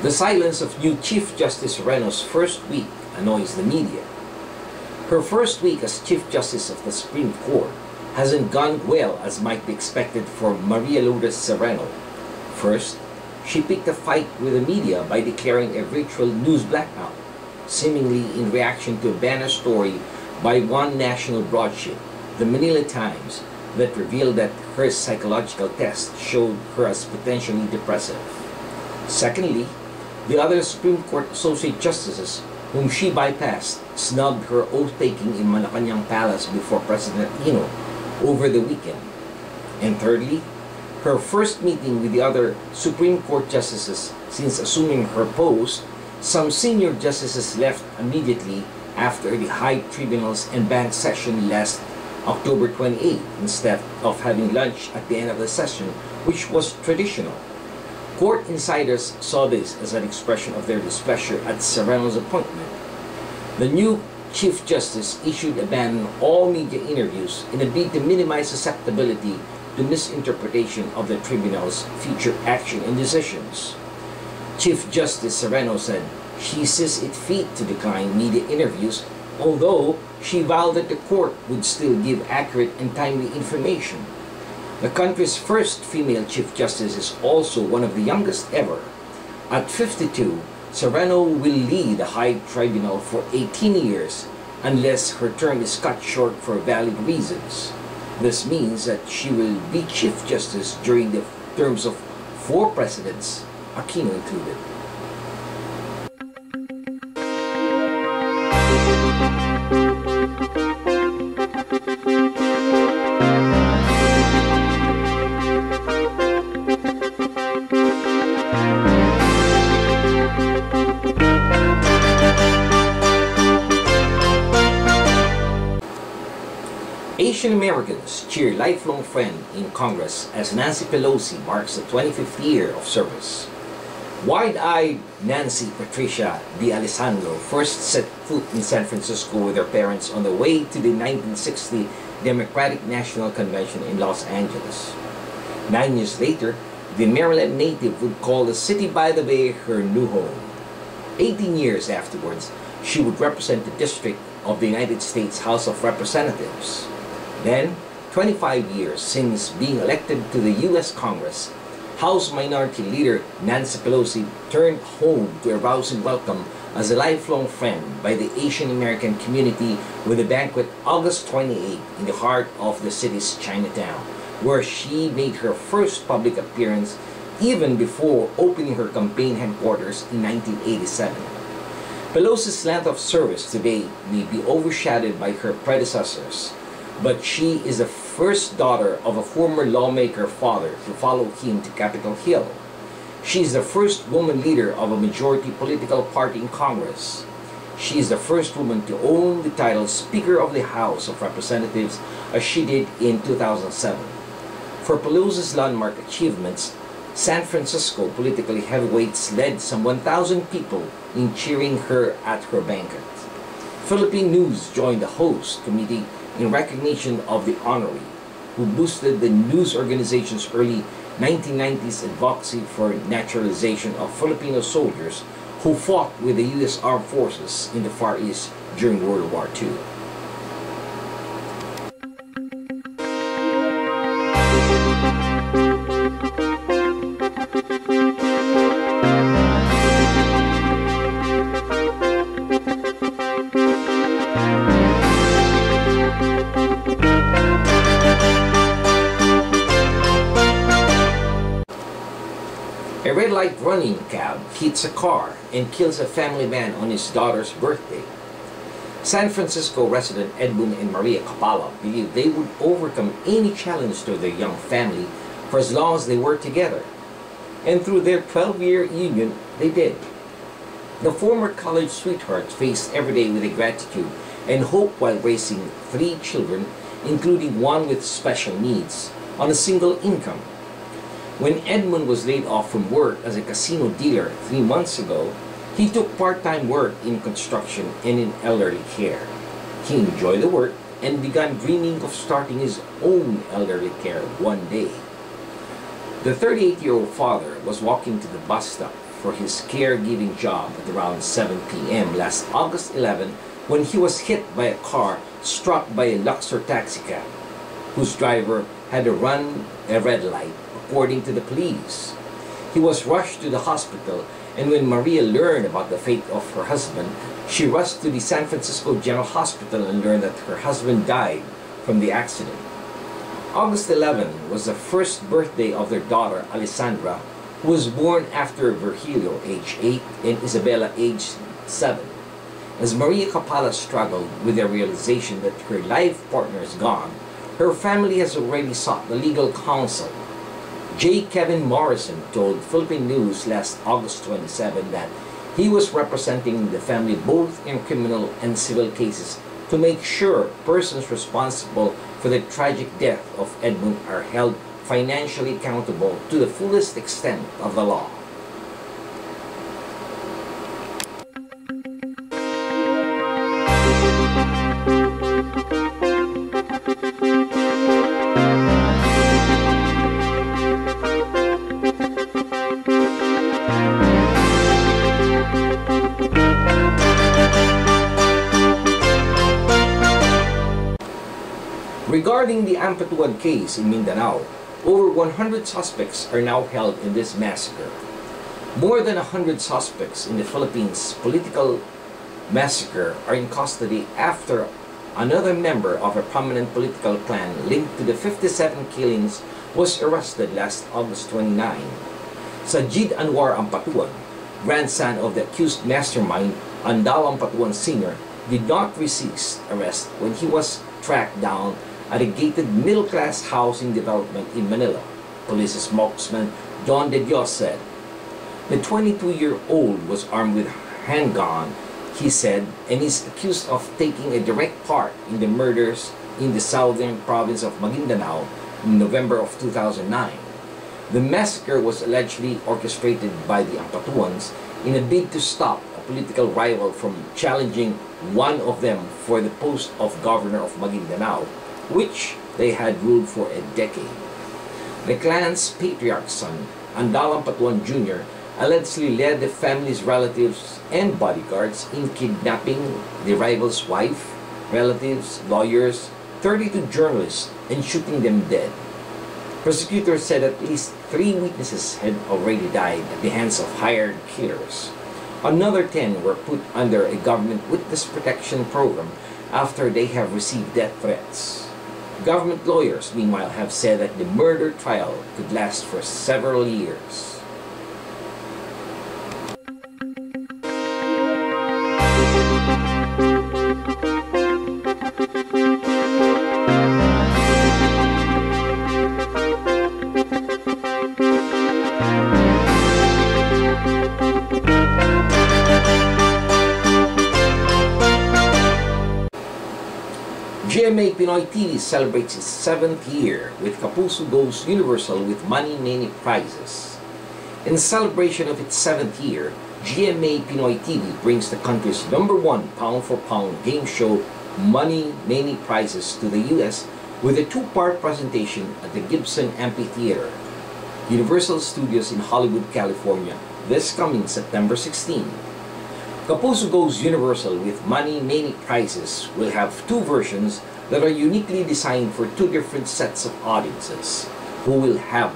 The silence of new Chief Justice Serrano's first week annoys the media. Her first week as Chief Justice of the Supreme Court hasn't gone well as might be expected for Maria Lourdes Serrano. First, she picked a fight with the media by declaring a virtual news blackout, seemingly in reaction to a banner story by one national broadsheet, the Manila Times, that revealed that her psychological test showed her as potentially depressive. Secondly, the other Supreme Court Associate Justices whom she bypassed snubbed her oath-taking in Malacanang Palace before President Aquino over the weekend. And thirdly, her first meeting with the other Supreme Court Justices since assuming her post, some senior justices left immediately after the High Tribunals and Bank session last October 28 instead of having lunch at the end of the session, which was traditional. Court insiders saw this as an expression of their displeasure at Serrano's appointment. The new Chief Justice issued a ban on all media interviews in a bid to minimize susceptibility to misinterpretation of the tribunal's future action and decisions. Chief Justice Serrano said she sees it fit to decline media interviews, although she vowed that the court would still give accurate and timely information. The country's first female Chief Justice is also one of the youngest ever. At 52, Serrano will lead the High Tribunal for 18 years unless her term is cut short for valid reasons. This means that she will be Chief Justice during the terms of 4 presidents, Aquino included. Asian Americans cheer lifelong friend in Congress as Nancy Pelosi marks the 25th year of service. Wide-eyed Nancy Patricia de Alessandro first set foot in San Francisco with her parents on the way to the 1960 Democratic National Convention in Los Angeles. 9 years later, the Maryland native would call the city by the bay her new home. 18 years afterwards, she would represent the district of the United States House of Representatives. Then, 25 years since being elected to the U.S. Congress, House Minority Leader Nancy Pelosi turned home to a rousing welcome as a lifelong friend by the Asian American community with a banquet August 28 in the heart of the city's Chinatown, where she made her first public appearance even before opening her campaign headquarters in 1987. Pelosi's length of service today may be overshadowed by her predecessors, but she is the first daughter of a former lawmaker father to follow him to Capitol Hill. She is the first woman leader of a majority political party in Congress. She is the first woman to own the title Speaker of the House of Representatives, as she did in 2007. For Pelosi's landmark achievements, San Francisco political heavyweights led some 1,000 people in cheering her at her banquet. Philippine News joined the host committee in recognition of the honoree, who boosted the news organization's early 1990s advocacy for naturalization of Filipino soldiers who fought with the U.S. Armed Forces in the Far East during World War II. A red light running cab hits a car and kills a family man on his daughter's birthday. San Francisco resident Edmund and Maria Capala believed they would overcome any challenge to their young family for as long as they were together. And through their 12-year union, they did. The former college sweethearts faced every day with gratitude and hope while raising 3 children, including one with special needs, on a single income. When Edmund was laid off from work as a casino dealer 3 months ago, he took part-time work in construction and in elderly care. He enjoyed the work and began dreaming of starting his own elderly care one day. The 38-year-old father was walking to the bus stop for his caregiving job at around 7 p.m. last August 11 when he was hit by a car struck by a Luxor taxicab, whose driver had run a red light, according to the police. He was rushed to the hospital, and when Maria learned about the fate of her husband, she rushed to the San Francisco General Hospital and learned that her husband died from the accident. August 11 was the first birthday of their daughter, Alessandra, who was born after Virgilio, age 8, and Isabella, age 7. As Maria Capala struggled with the realization that her life partner is gone, her family has already sought the legal counsel. J. Kevin Morrison told Philippine News last August 27 that he was representing the family both in criminal and civil cases to make sure persons responsible for the tragic death of Edmund are held financially accountable to the fullest extent of the law. Regarding the Ampatuan case in Mindanao, over 100 suspects are now held in this massacre. More than 100 suspects in the Philippines' political massacre are in custody after another member of a prominent political clan linked to the 57 killings was arrested last August 29. Sajid Anwar Ampatuan, grandson of the accused mastermind Andal Ampatuan Sr., did not resist arrest when he was tracked down at a gated middle-class housing development in Manila, police spokesman Don De Dios said. The 22-year-old was armed with a handgun, he said, and is accused of taking a direct part in the murders in the southern province of Maguindanao in November of 2009. The massacre was allegedly orchestrated by the Ampatuans in a bid to stop a political rival from challenging one of them for the post of governor of Maguindanao, which they had ruled for a decade. The clan's patriarch's son, Andal Ampatuan Jr., allegedly led the family's relatives and bodyguards in kidnapping the rival's wife, relatives, lawyers, 32 journalists, and shooting them dead. Prosecutors said at least 3 witnesses had already died at the hands of hired killers. Another 10 were put under a government witness protection program after they have received death threats. Government lawyers, meanwhile, have said that the murder trial could last for several years. GMA Pinoy TV celebrates its 7th year with Kapuso Goes Universal with many prizes. In celebration of its 7th year, GMA Pinoy TV brings the country's #1 pound-for-pound game show Many Prizes to the US with a 2-part presentation at the Gibson Amphitheater, Universal Studios in Hollywood, California, this coming September 16. Kapuso Goes Universal with Many Prizes will have 2 versions that are uniquely designed for 2 different sets of audiences, who will have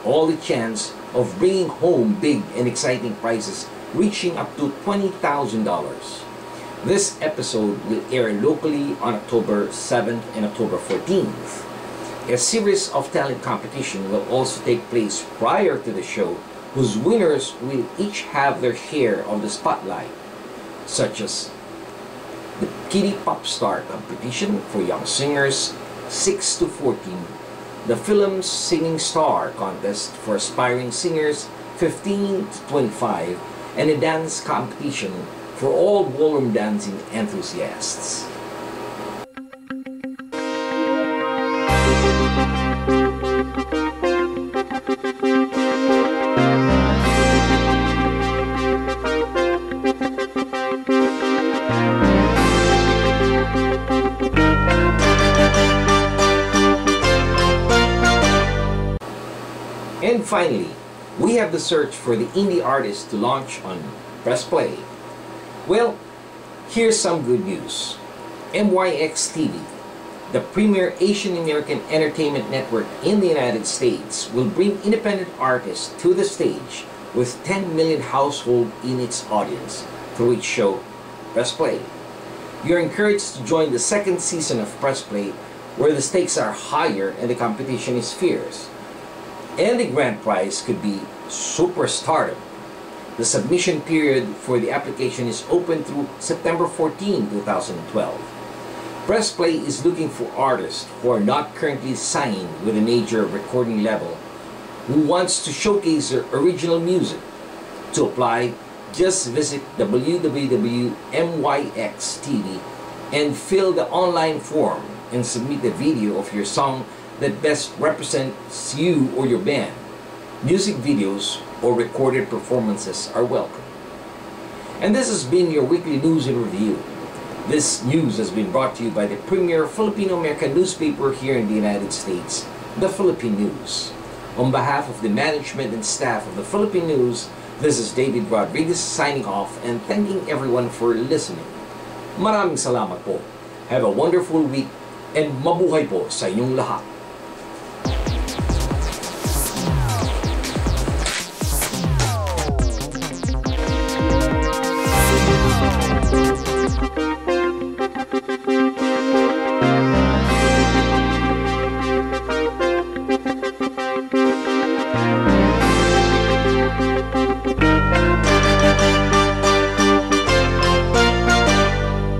all the chance of bringing home big and exciting prizes reaching up to $20,000. This episode will air locally on October 7th and October 14th. A series of talent competition will also take place prior to the show, whose winners will each have their share of the spotlight, such as the Kiddie Pop Star competition for young singers 6 to 14, the Film Singing Star contest for aspiring singers 15 to 25, and a dance competition for all ballroom dancing enthusiasts. And finally, we have the search for the indie artist to launch on Press Play. Well, here's some good news. MYX TV, the premier Asian American entertainment network in the United States, will bring independent artists to the stage with 10 million households in its audience through its show, Press Play. You're encouraged to join the second season of Press Play, where the stakes are higher and the competition is fierce. And the grand prize could be superstardom. The submission period for the application is open through September 14, 2012. Press Play is looking for artists who are not currently signed with a major recording label who wants to showcase their original music. To apply, just visit www.myxtv and fill the online form and submit a video of your song that best represents you or your band. Music videos or recorded performances are welcome. And this has been your weekly news and review. This news has been brought to you by the premier Filipino-American newspaper here in the United States, the Philippine News. On behalf of the management and staff of the Philippine News, this is David Rodriguez signing off and thanking everyone for listening. Maraming salamat po. Have a wonderful week and mabuhay po sa inyong lahat.